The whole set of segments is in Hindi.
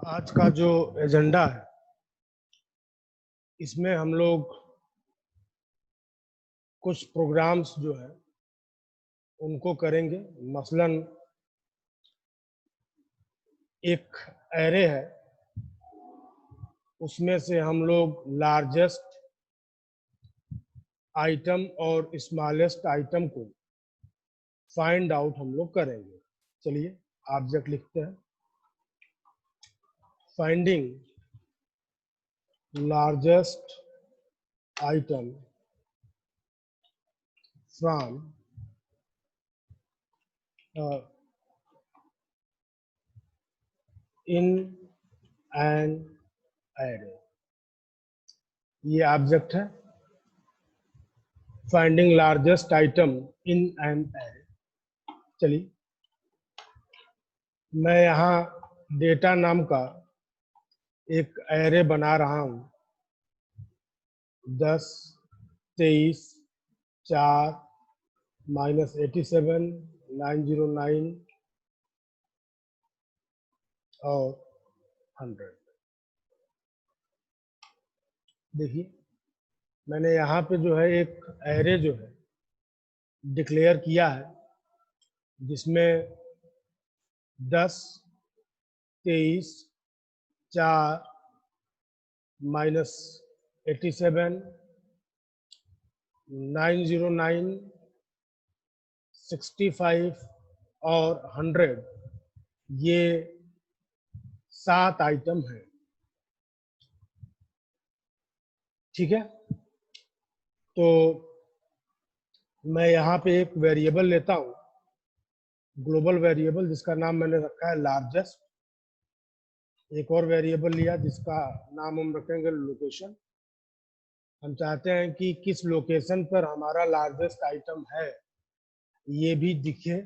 आज का जो एजेंडा है इसमें हम लोग कुछ प्रोग्राम्स जो है उनको करेंगे। मसलन एक एरे है, उसमें से हम लोग लार्जेस्ट आइटम और स्मॉलेस्ट आइटम को फाइंड आउट हम लोग करेंगे। चलिए ऑब्जेक्ट लिखते हैं। Finding largest item from in an array. ये ऑब्जेक्ट है, finding largest item in an array. चलिए मैं यहाँ डेटा नाम का एक एरे बना रहा हूँ। 10, 23, 4, -87, 909 और 100। देखिए मैंने यहाँ पे जो है एक एरे जो है डिक्लेयर किया है, जिसमें 10, 23, 4, -87, 909, 65 और 100 ये 7 आइटम है। ठीक है, तो मैं यहाँ पे एक वेरिएबल लेता हूँ, ग्लोबल वेरिएबल, जिसका नाम मैंने रखा है लार्जेस्ट। एक और वेरिएबल लिया जिसका नाम हम रखेंगे लोकेशन। हम चाहते हैं कि किस लोकेशन पर हमारा लार्जेस्ट आइटम है ये भी दिखे,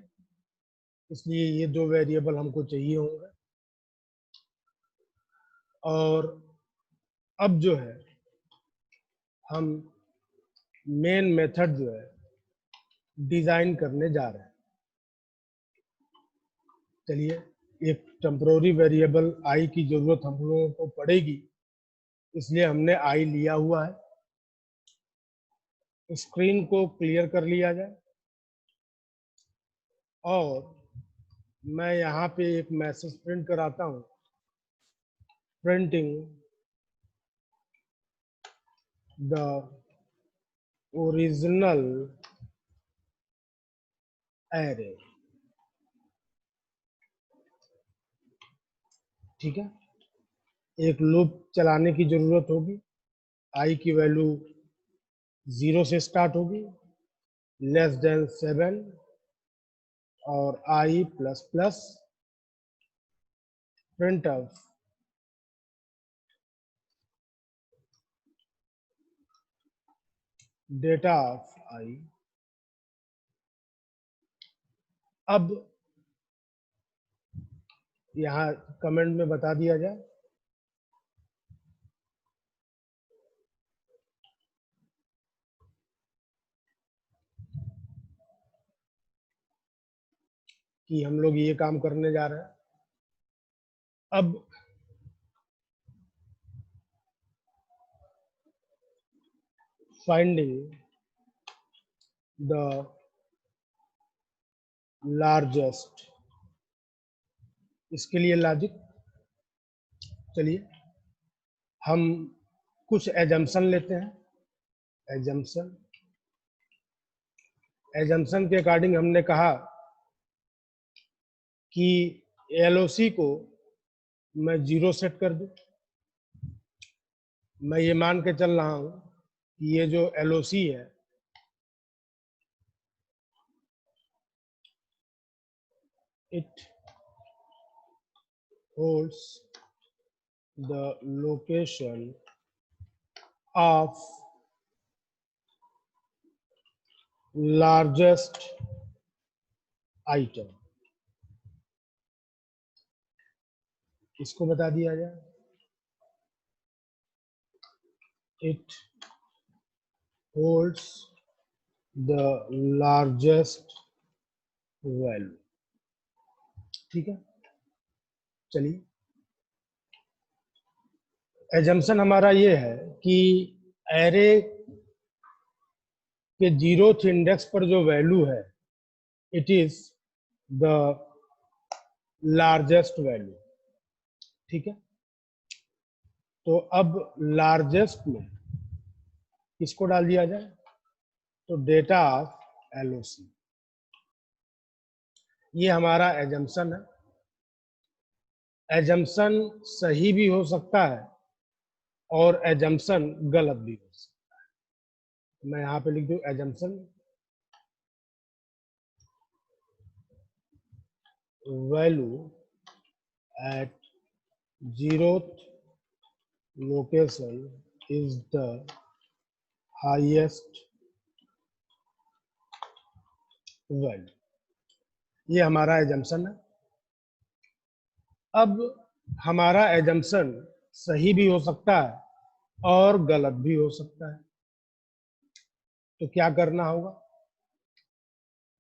इसलिए ये 2 वेरिएबल हमको चाहिए होंगे। और अब जो है हम मेन मेथड जो है डिजाइन करने जा रहे हैं। चलिए एक टेम्पररी वेरिएबल आई की जरूरत हम लोगों को पड़ेगी, इसलिए हमने आई लिया हुआ है। स्क्रीन को क्लियर कर लिया जाए और मैं यहाँ पे एक मैसेज प्रिंट कराता हूँ। Printing the original array. ठीक है, एक लूप चलाने की जरूरत होगी। आई की वैल्यू 0 से स्टार्ट होगी, <7 और I plus plus print of data of I. अब यहाँ कमेंट में बता दिया जाए कि हम लोग ये काम करने जा रहे हैं। अब फाइंडिंग द लार्जेस्ट, इसके लिए लॉजिक, चलिए हम कुछ एजम्पशन लेते हैं। एजम्पशन के अकॉर्डिंग हमने कहा कि एलओसी को मैं 0 सेट कर दूं। मैं ये मान के चल रहा हूं कि ये जो एलओसी है it holds the location of largest item. इसको बता दिया जाए it holds the largest value. ठीक है, चलिए एजम्पशन हमारा ये है कि एरे के 0th इंडेक्स पर जो वैल्यू है it is the largest value. ठीक है, तो अब लार्जेस्ट में किसको डाल दिया जाए, तो डेटा ऑफ एलओसी। ये हमारा एजम्पशन है। एजम्पशन सही भी हो सकता है और एजम्पशन गलत भी हो सकता है। मैं यहां पे लिख दूं assumption value at 0th location is the highest value। ये हमारा एजम्पशन है। अब हमारा एजम्पशन सही भी हो सकता है और गलत भी हो सकता है। तो क्या करना होगा,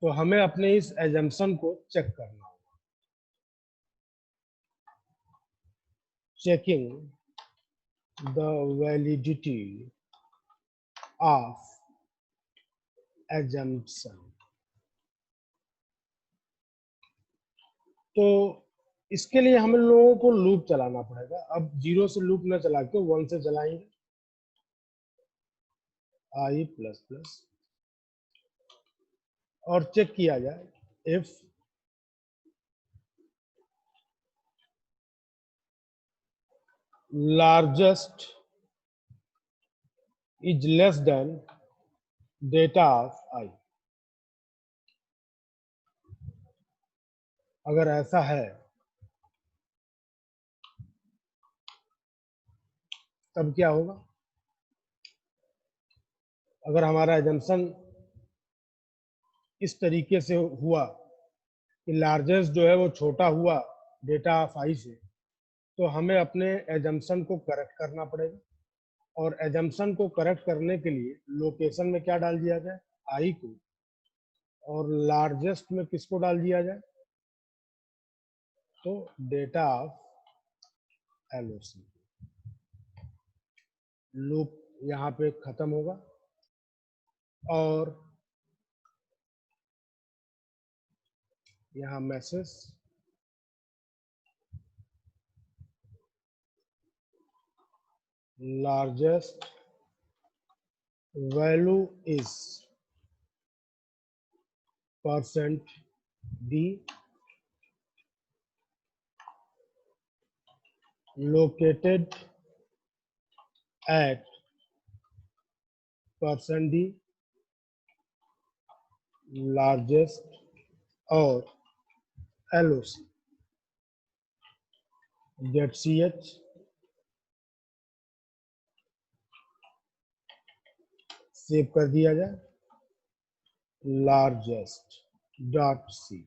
तो हमें अपने इस एजम्पशन को चेक करना होगा। Checking the validity of assumption. तो इसके लिए हम लोगों को लूप चलाना पड़ेगा। अब 0 से लूप न चला के 1 से चलाएंगे, आई प्लस प्लस, और चेक किया जाए if largest is less than data of I. अगर ऐसा है तब क्या होगा, अगर हमारा एजम्पशन इस तरीके से हुआ कि लार्जेस्ट जो है वो छोटा हुआ डेटा ऑफ आई से, तो हमें अपने एजम्पशन को करेक्ट करना पड़ेगा। और एजम्पशन को करेक्ट करने के लिए लोकेशन में क्या डाल दिया जाए, आई को, और लार्जेस्ट में किसको डाल दिया जाए, तो डेटा ऑफ एलओसी। लूप यहाँ पे खत्म होगा और यहाँ message largest value is %d located at %d largest और LOC get ch सेव कर दिया जाए largest डॉट सी।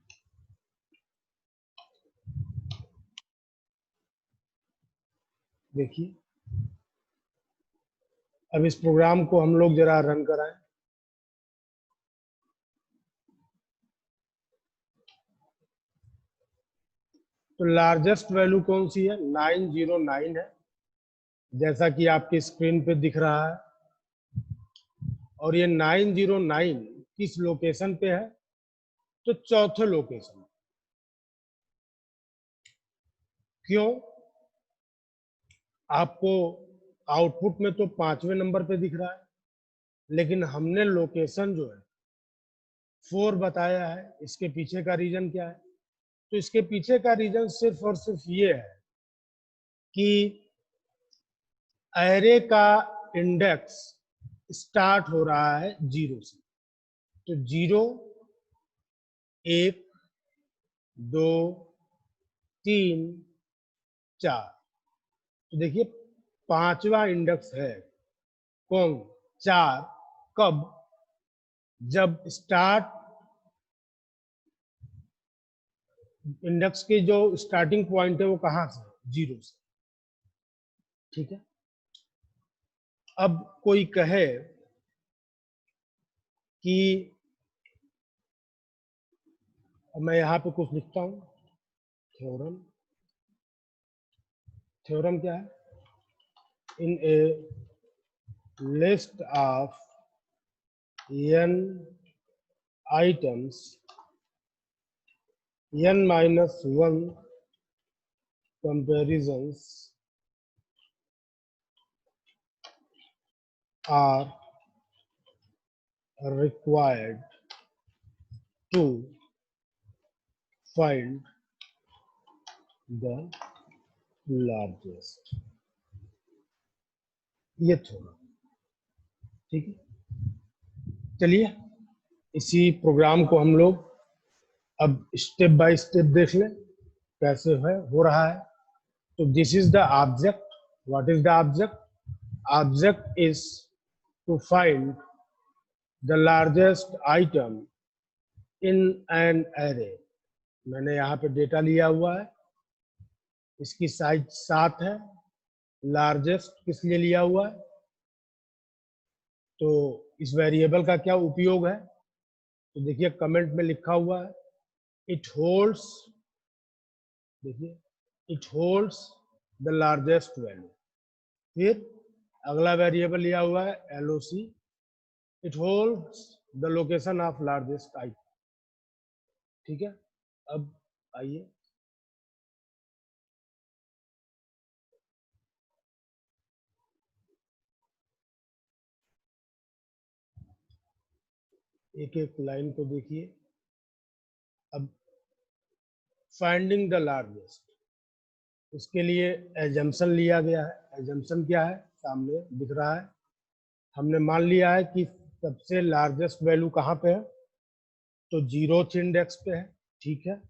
देखिए अब इस प्रोग्राम को हम लोग जरा रन कराएं। तो लार्जेस्ट वैल्यू कौन सी है, 909 है, जैसा कि आपकी स्क्रीन पे दिख रहा है। और ये 909 किस लोकेशन पे है, तो चौथे लोकेशन। क्यों, आपको आउटपुट में तो 5वें नंबर पे दिख रहा है, लेकिन हमने लोकेशन जो है 4 बताया है। इसके पीछे का रीजन क्या है, तो इसके पीछे का रीजन सिर्फ और सिर्फ ये है कि एरे का इंडेक्स स्टार्ट हो रहा है 0 से। तो 0, 1, 2, 3, 4, तो देखिए 5वां इंडेक्स है कौन, 4। कब, जब स्टार्ट इंडेक्स के जो स्टार्टिंग पॉइंट है वो कहां से, 0 से। ठीक है, अब कोई कहे कि मैं यहां पे कुछ लिखता हूं, थ्योरम। थ्योरम क्या है, in a list of n items, n minus 1 comparisons are required to find the largest. ये थोड़ा ठीक है। चलिए इसी प्रोग्राम को हम लोग अब स्टेप बाय स्टेप देख लें कैसे है हो रहा है। तो this is the object. What is the object? Object is to find the largest item in an array. मैंने यहाँ पे डेटा लिया हुआ है, इसकी साइज 7 है। लार्जेस्ट किस लिए लिया हुआ है? तो इस वेरिएबल का क्या उपयोग है? तो देखिए कमेंट में लिखा हुआ है, इट होल्ड्स, देखिए it holds the largest value. फिर अगला वेरिएबल लिया हुआ है LOC, it holds the location of largest item. ठीक है, अब आइए एक एक लाइन को देखिए। अब फाइंडिंग द लार्जेस्ट, इसके लिए एजम्पशन लिया गया है। एजम्पशन क्या है? सामने दिख रहा है। हमने मान लिया है कि सबसे लार्जेस्ट वैल्यू कहाँ पे है, तो 0th इंडेक्स पे है। ठीक है,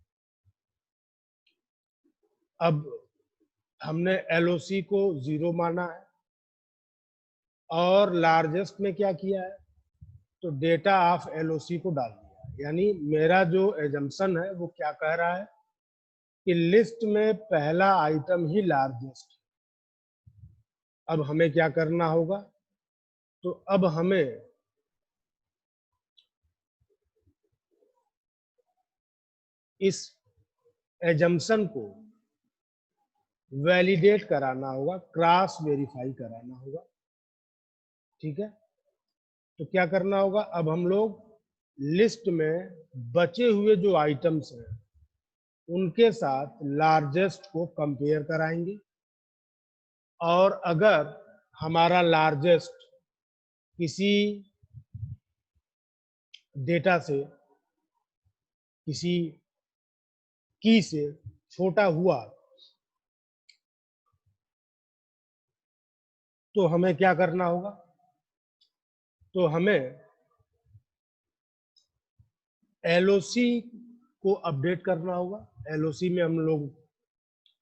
अब हमने एलओसी को 0 माना है और लार्जेस्ट में क्या किया है, तो डेटा ऑफ एलओसी को डाल दिया। यानी मेरा जो एजम्पशन है वो क्या कह रहा है कि लिस्ट में पहला आइटम ही लार्जेस्ट। अब हमें क्या करना होगा, तो अब हमें इस एजम्पशन को वैलिडेट कराना होगा, क्रॉस वेरीफाई कराना होगा। ठीक है, तो क्या करना होगा, अब हम लोग लिस्ट में बचे हुए जो आइटम्स हैं उनके साथ लार्जेस्ट को कंपेयर कराएंगे और अगर हमारा लार्जेस्ट किसी डेटा से, किसी की से छोटा हुआ तो हमें क्या करना होगा, तो हमें एलओसी को अपडेट करना होगा। एलओसी में हम लोग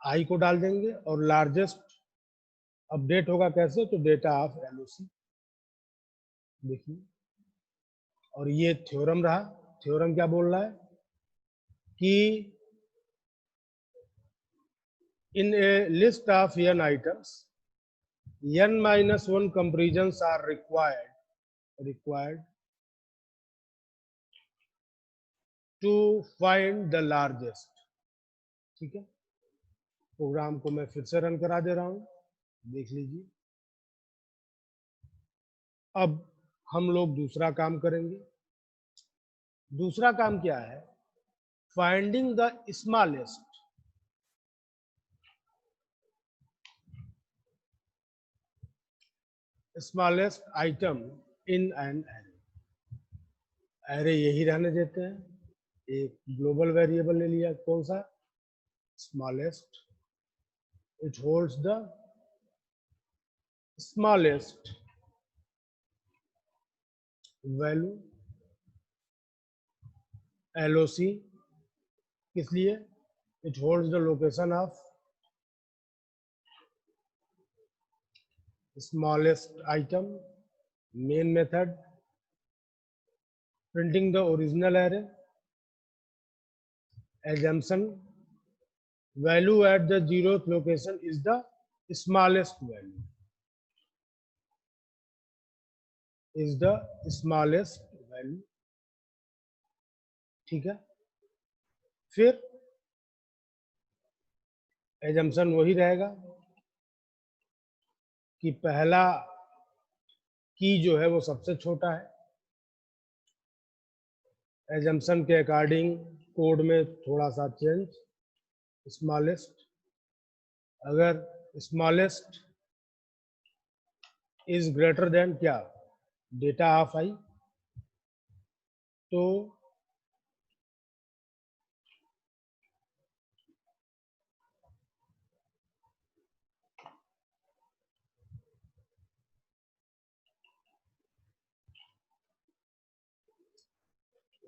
आई को डाल देंगे और लार्जेस्ट अपडेट होगा कैसे, तो डेटा ऑफ एलओसी। देखिए, और ये थ्योरम रहा। थ्योरम क्या बोल रहा है कि in a list of n items, n minus 1 comparisons are required to find the largest। ठीक है, प्रोग्राम को मैं फिर से रन करा दे रहा हूं, देख लीजिए। अब हम लोग दूसरा काम करेंगे। दूसरा काम क्या है, finding the smallest item in an array. Array यही रहने देते हैं, एक ग्लोबल वेरिएबल ले लिया, कौन सा? Smallest. It holds the smallest value. LOC किस लिए? It holds the location of smallest item. Main method printing the original array. assumption value at the 0th location is the smallest value, is the smallest value। ठीक है, फिर assumption वही रहेगा, कि पहला की जो है वो सबसे छोटा है। एजम्पशन के अकॉर्डिंग कोड में थोड़ा सा चेंज, स्मॉलेस्ट, अगर स्मॉलेस्ट इज ग्रेटर देन क्या, डेटा ऑफ आई, तो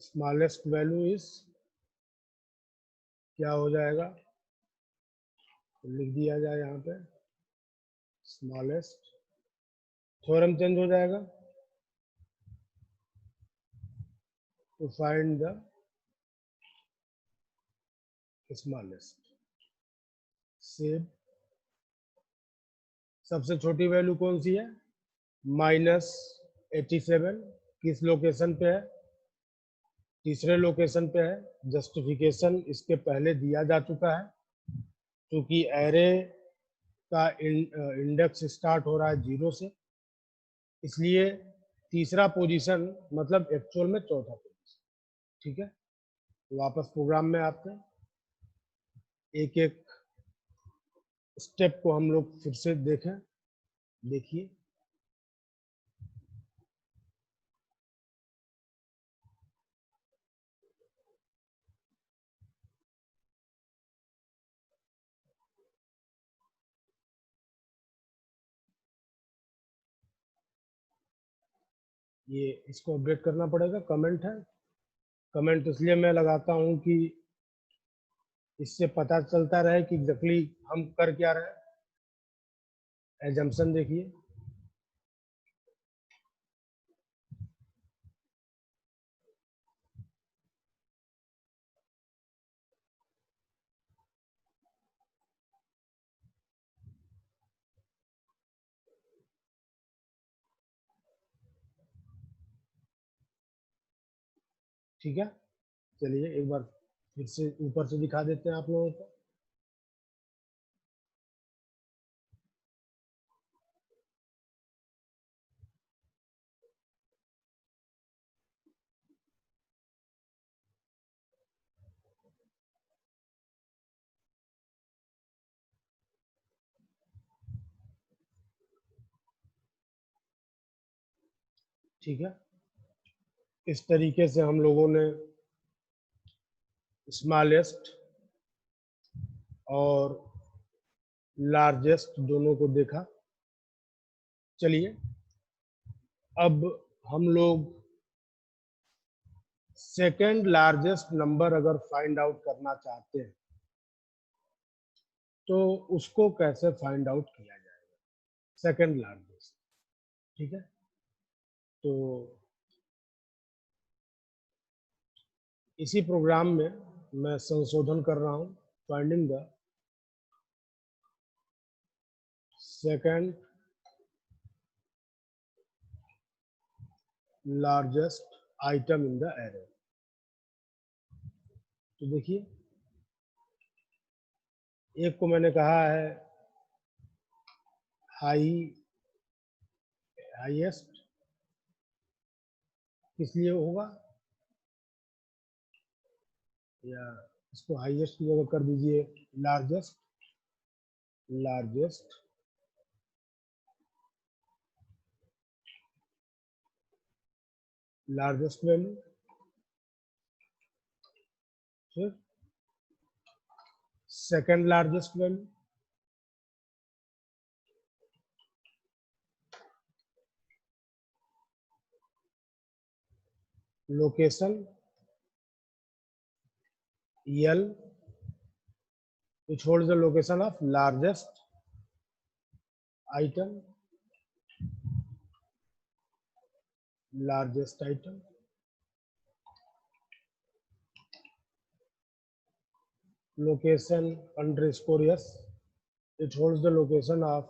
स्मॉलेस्ट वैल्यू इज क्या हो जाएगा, तो लिख दिया जाए यहाँ पे स्मॉलेस्ट, थ्योरम चेंज हो जाएगा to find the smallest. Save. सबसे छोटी वैल्यू कौन सी है, -87, किस लोकेशन पे है, तीसरे लोकेशन पे है। जस्टिफिकेशन इसके पहले दिया जा चुका है, क्योंकि एरे का इंडेक्स स्टार्ट हो रहा है 0 से, इसलिए तीसरा पोजीशन मतलब एक्चुअल में चौथा पोजीशन। ठीक है, वापस प्रोग्राम में आते हैं, एक एक स्टेप को हम लोग फिर से देखें। देखिए, ये इसको अपडेट करना पड़ेगा, कमेंट है। कमेंट इसलिए मैं लगाता हूँ कि इससे पता चलता रहे कि एग्जैक्टली हम कर क्या रहे हैं। एजम्पशन देखिए, ठीक है। चलिए एक बार फिर से ऊपर से दिखा देते हैं आप लोगों को। ठीक है, इस तरीके से हम लोगों ने स्मॉलेस्ट और लार्जेस्ट दोनों को देखा। चलिए अब हम लोग सेकेंड लार्जेस्ट नंबर अगर फाइंड आउट करना चाहते हैं तो उसको कैसे फाइंड आउट किया जाएगा, सेकेंड लार्जेस्ट। ठीक है, तो इसी प्रोग्राम में मैं संशोधन कर रहा हूं, finding the second largest item in the array. तो देखिए, एक को मैंने कहा है हाईएस्ट, किस लिए होगा, या इसको हाईएस्ट की जगह कर दीजिए लार्जेस्ट। लार्जेस्ट लार्जेस्ट वैल्यू, फिर second largest value, location L which holds the location of largest item, largest item, location underscore S, it holds the location of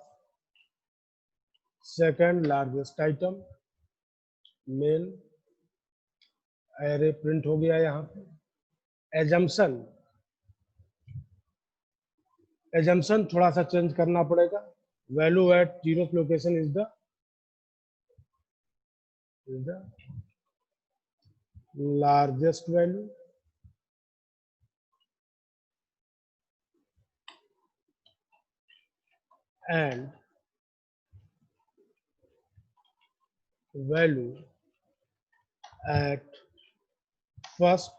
second largest item, main array print हो गया यहाँ पे। एजम्पशन थोड़ा सा चेंज करना पड़ेगा, value at 0th location is the largest value, and value at first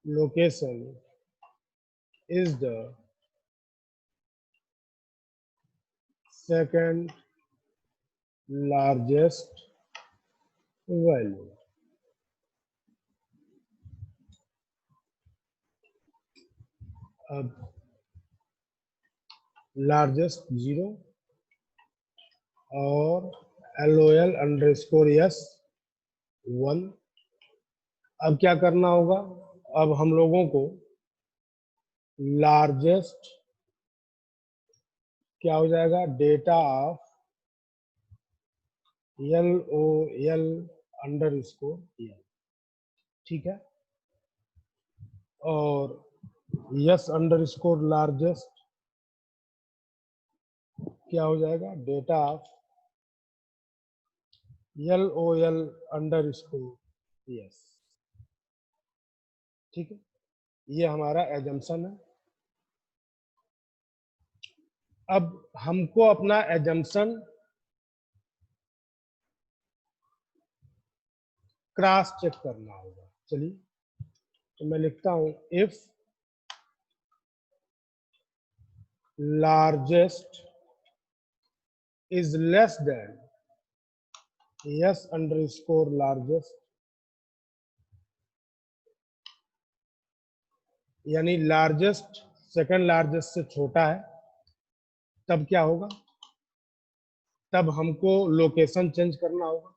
location is the second largest value. अब लार्जेस्ट 0 और LOL अंडरस्कोर S 1। अब क्या करना होगा, अब हम लोगों को लार्जेस्ट क्या हो जाएगा, data of LOL underscore S, ठीक है, और S अंडरस्कोर लार्जेस्ट क्या हो जाएगा, data of LOL underscore S, ठीक है। ये हमारा एजम्पशन है। अब हमको अपना एजम्पशन क्रॉस चेक करना होगा। चलिए, तो मैं लिखता हूं if largest is less then S underscore largest, यानी लार्जेस्ट सेकंड लार्जेस्ट से छोटा है, तब क्या होगा, तब हमको लोकेशन चेंज करना होगा।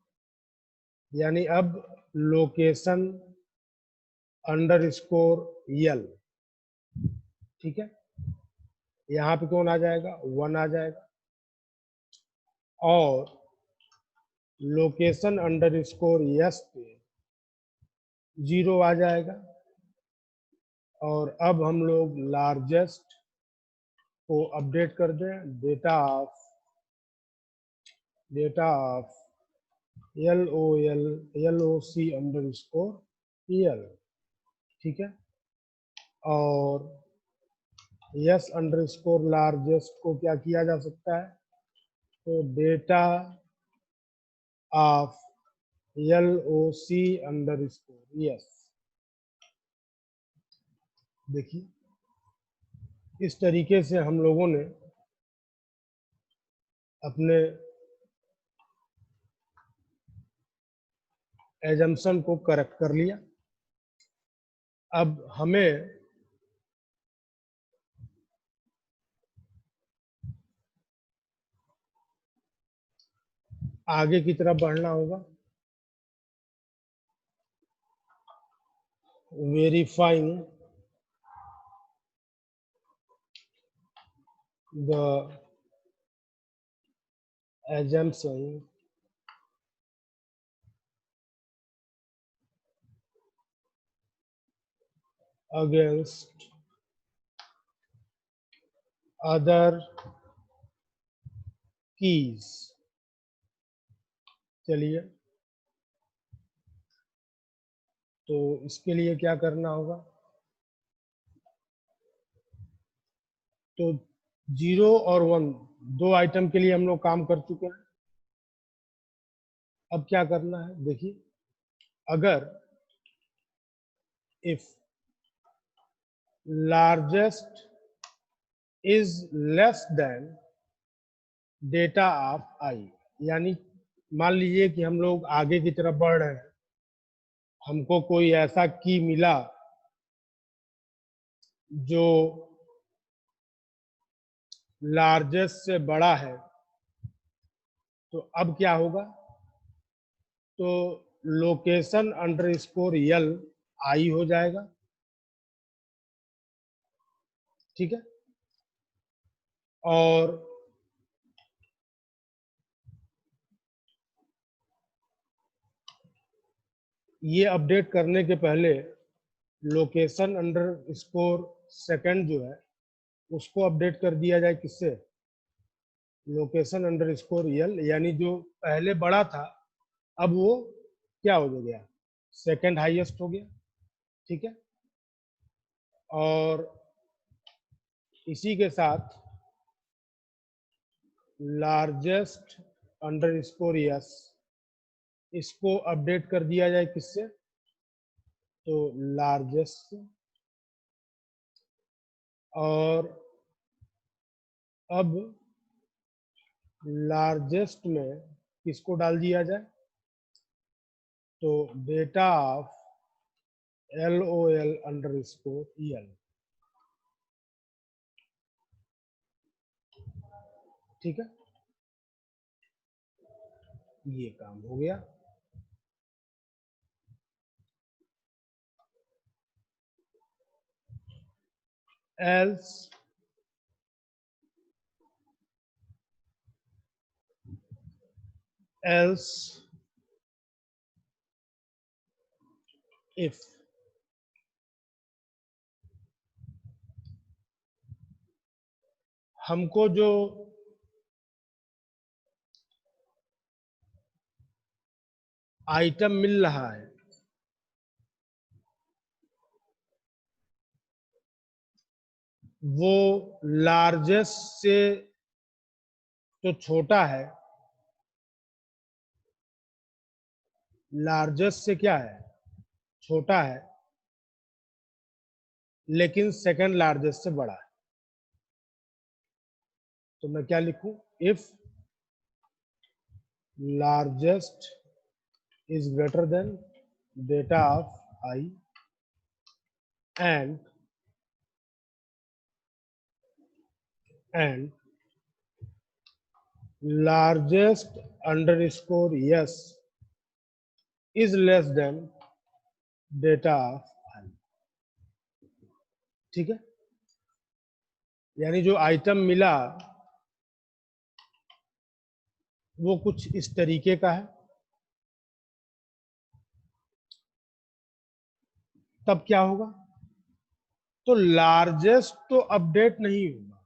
यानी अब लोकेशन अंडरस्कोर L, ठीक है, यहाँ पे कौन आ जाएगा, 1 आ जाएगा, और लोकेशन अंडरस्कोर S पे 0 आ जाएगा। और अब हम लोग लार्जेस्ट को अपडेट कर दें, data of LOC underscore EL, ठीक है, और S अंडरस्कोर लार्जेस्ट को क्या किया जा सकता है, तो data of LOC underscore S। देखिए, इस तरीके से हम लोगों ने अपने एजम्पशन को करेक्ट कर लिया। अब हमें आगे की तरफ बढ़ना होगा, verifying the assumption against other keys। चलिए, तो इसके लिए क्या करना होगा, तो 0 और 1 दो आइटम के लिए हम लोग काम कर चुके हैं। अब क्या करना है, देखिए, अगर if largest is less than data of I, यानी मान लीजिए कि हम लोग आगे की तरफ बढ़ रहे हैं, हमको कोई ऐसा की मिला जो लार्जेस्ट से बड़ा है, तो अब क्या होगा, तो लोकेशन अंडरस्कोर L I हो जाएगा, ठीक है, और ये अपडेट करने के पहले लोकेशन अंडर स्कोर सेकेंड जो है उसको अपडेट कर दिया जाए किससे, लोकेशन अंडर स्कोर यल, यानी जो पहले बड़ा था अब वो क्या हो गया, सेकंड हाईएस्ट हो गया। ठीक है, और इसी के साथ लार्जेस्ट अंडर स्कोर यस, इसको अपडेट कर दिया जाए किससे, तो लार्जेस्ट से। और अब लार्जेस्ट में किसको डाल दिया जाए, तो data of LOL under score EL। ठीक है, ये काम हो गया। else else if हमको जो आइटम मिल रहा है वो लार्जेस्ट से जो छोटा है, लार्जेस्ट से क्या है, छोटा है, लेकिन सेकंड लार्जेस्ट से बड़ा है। तो मैं क्या लिखूं, if largest is greater than data of I and largest underscore yes is less than data of I। ठीक है, यानी जो आइटम मिला वो कुछ इस तरीके का है। तब क्या होगा, तो लार्जेस्ट तो अपडेट नहीं होगा,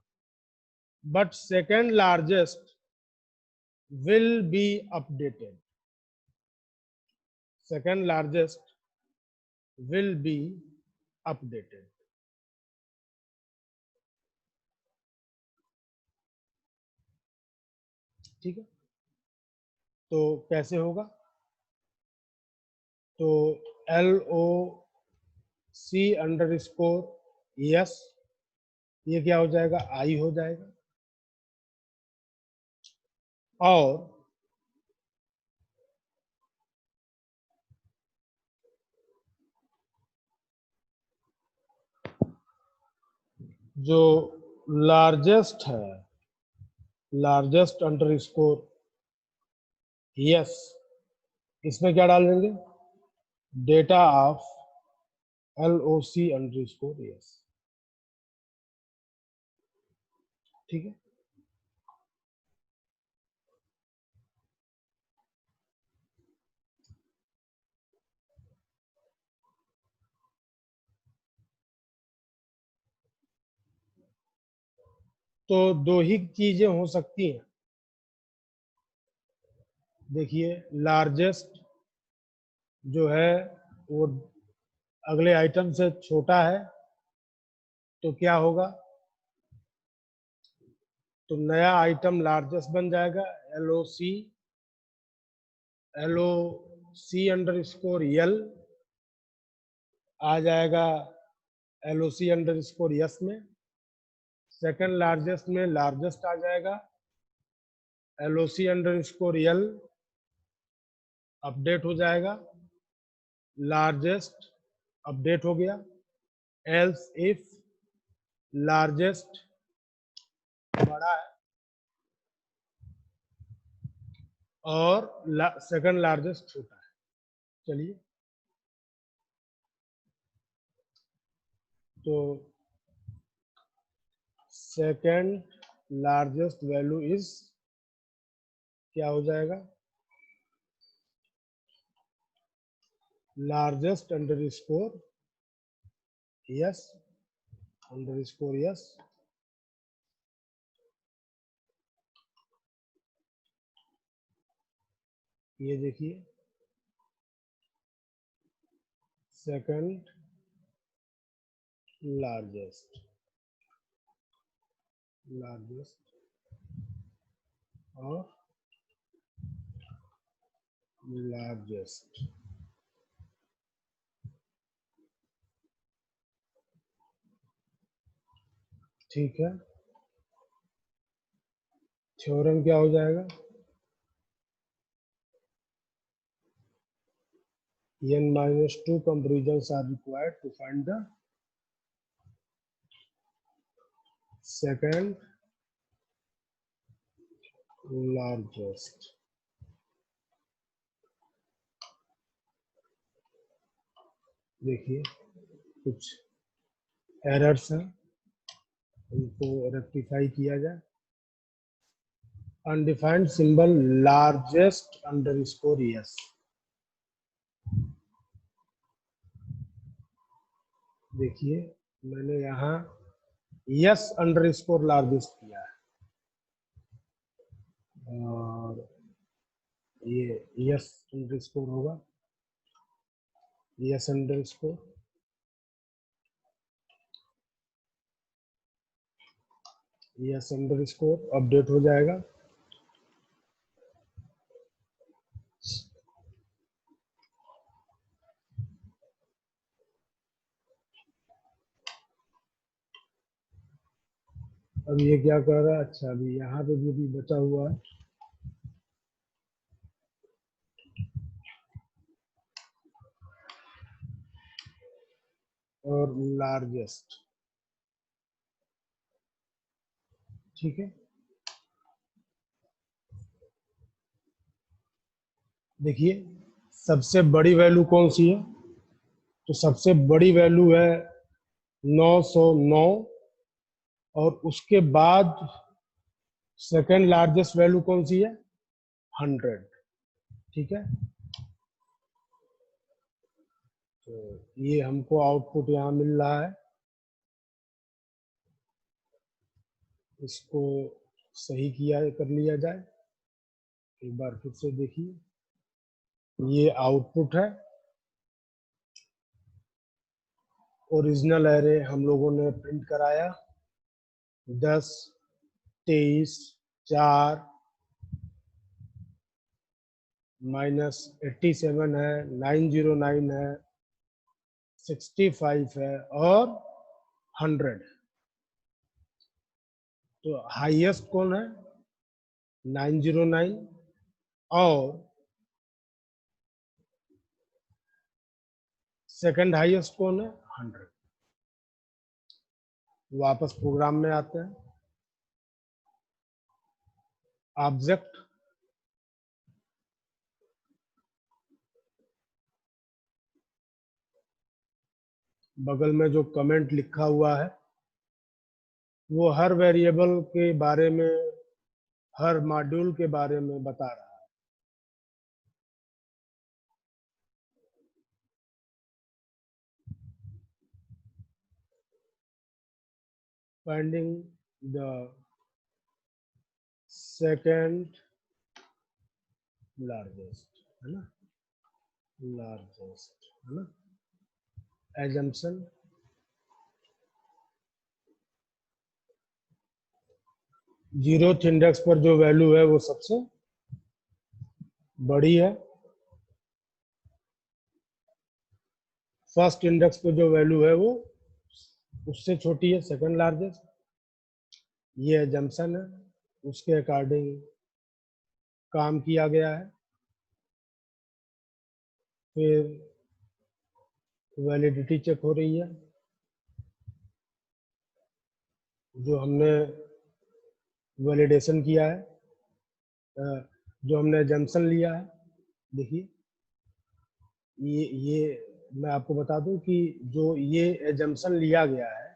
but second largest will be updated, second largest will be updated. ठीक है, तो कैसे होगा, तो LOC अंडर स्कोर यस, ये क्या हो जाएगा, I हो जाएगा। और जो लार्जेस्ट है, लार्जेस्ट अंडर स्कोर यस, इसमें क्या डाल देंगे, data of LOC under score yes. ठीक है, तो दो ही चीजें हो सकती हैं। देखिए लार्जेस्ट जो है वो अगले आइटम से छोटा है, तो क्या होगा, तो नया आइटम लार्जेस्ट बन जाएगा, LOC अंडर स्कोर यल आ जाएगा LOC अंडर स्कोर यस में। सेकेंड लार्जेस्ट में लार्जेस्ट आ जाएगा, LOC अंडर स्कोर यल अपडेट हो जाएगा, लार्जेस्ट अपडेट हो गया। एल्स इफ लार्जेस्ट बड़ा है और सेकंड लार्जेस्ट छोटा है। चलिए, तो सेकंड लार्जेस्ट वैल्यू इज क्या हो जाएगा, largest under score yes underscore yes, ये देखिए सेकंड लार्जेस्ट और लार्जेस्ट। ठीक है, थ्योरम क्या हो जाएगा, n-2 comparisons are required to find the second largest। देखिए कुछ एरर्स हैं, उनको रेक्टिफाई किया जाए। Undefined symbol largest underscore yes, देखिए मैंने यहाँ यस अंडरस्कोर लार्जेस्ट किया है और ये यस अंडरस्कोर होगा, yes underscore yes underscore update हो जाएगा। अब ये क्या कर रहा है, अच्छा अभी यहाँ पे भी बचा हुआ है और लार्जेस्ट। ठीक है, देखिए सबसे बड़ी वैल्यू कौन सी है, तो सबसे बड़ी वैल्यू है 909 और उसके बाद सेकंड लार्जेस्ट वैल्यू कौन सी है 100। ठीक है, तो ये हमको आउटपुट यहाँ मिल रहा है, इसको सही किया कर लिया जाए। एक बार फिर से देखिए, ये आउटपुट है, ओरिजिनल एरे हम लोगों ने प्रिंट कराया 10, 23, 4, -87 है, 909 है, 65 है और 100। तो हाईएस्ट कौन है 909 और सेकंड हाईएस्ट कौन है 100। वापस प्रोग्राम में आते हैं, ऑब्जेक्ट, बगल में जो कमेंट लिखा हुआ है वो हर वेरिएबल के बारे में, हर मॉड्यूल के बारे में बता रहा है। फाइंडिंग द सेकंड लार्जेस्ट, है ना, लार्जेस्ट, है ना, एजम्पशन, जीरोथ इंडेक्स पर जो वैल्यू है वो सबसे बड़ी है, फर्स्ट इंडेक्स पे जो वैल्यू है वो उससे छोटी है, सेकंड लार्जेस्ट। ये एजम्पशन है, उसके अकॉर्डिंग काम किया गया है। फिर वैलिडिटी चेक हो रही है, जो हमने वैलिडेशन किया है, जो हमने एजम्पशन लिया है। देखिए ये मैं आपको बता दूं कि जो ये एजम्पशन लिया गया है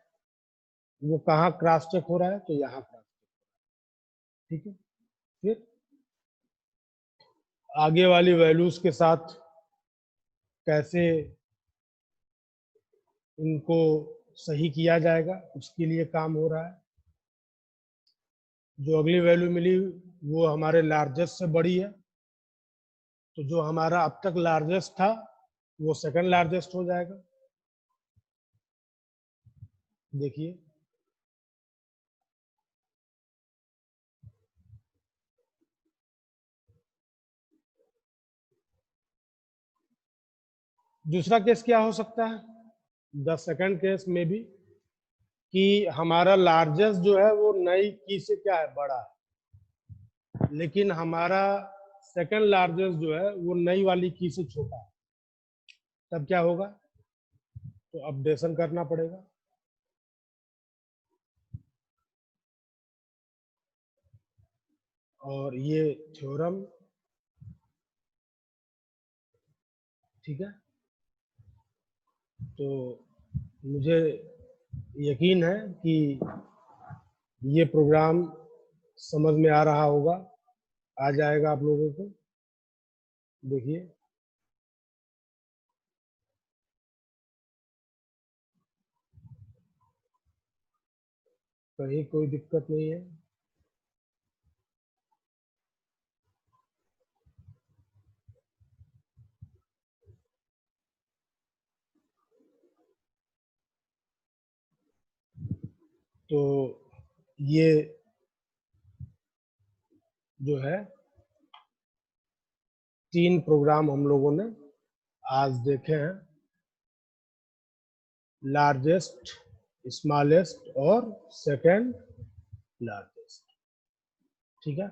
वो कहाँ क्रॉस चेक हो रहा है, तो यहाँ क्रॉस चेक। ठीक है, फिर आगे वाली वैल्यूज के साथ कैसे इनको सही किया जाएगा, उसके लिए काम हो रहा है। जो अगली वैल्यू मिली वो हमारे लार्जेस्ट से बड़ी है, तो जो हमारा अब तक लार्जेस्ट था वो सेकंड लार्जेस्ट हो जाएगा। देखिए दूसरा केस क्या हो सकता है, द सेकंड केस में भी, कि हमारा लार्जेस्ट जो है वो नई की से क्या है, बड़ा है, लेकिन हमारा सेकंड लार्जेस्ट जो है वो नई वाली की से छोटा है। तब क्या होगा, तो अपडेशन करना पड़ेगा। और ये थ्योरम, ठीक है, तो मुझे यकीन है कि ये प्रोग्राम समझ में आ रहा होगा, आ जाएगा आप लोगों को। देखिए कहीं कोई दिक्कत नहीं है। तो ये जो है 3 प्रोग्राम हम लोगों ने आज देखे हैं, लार्जेस्ट, स्मॉलेस्ट और सेकंड लार्जेस्ट, ठीक है।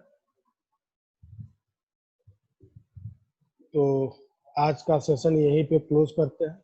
तो आज का सेशन यहीं पे क्लोज करते हैं।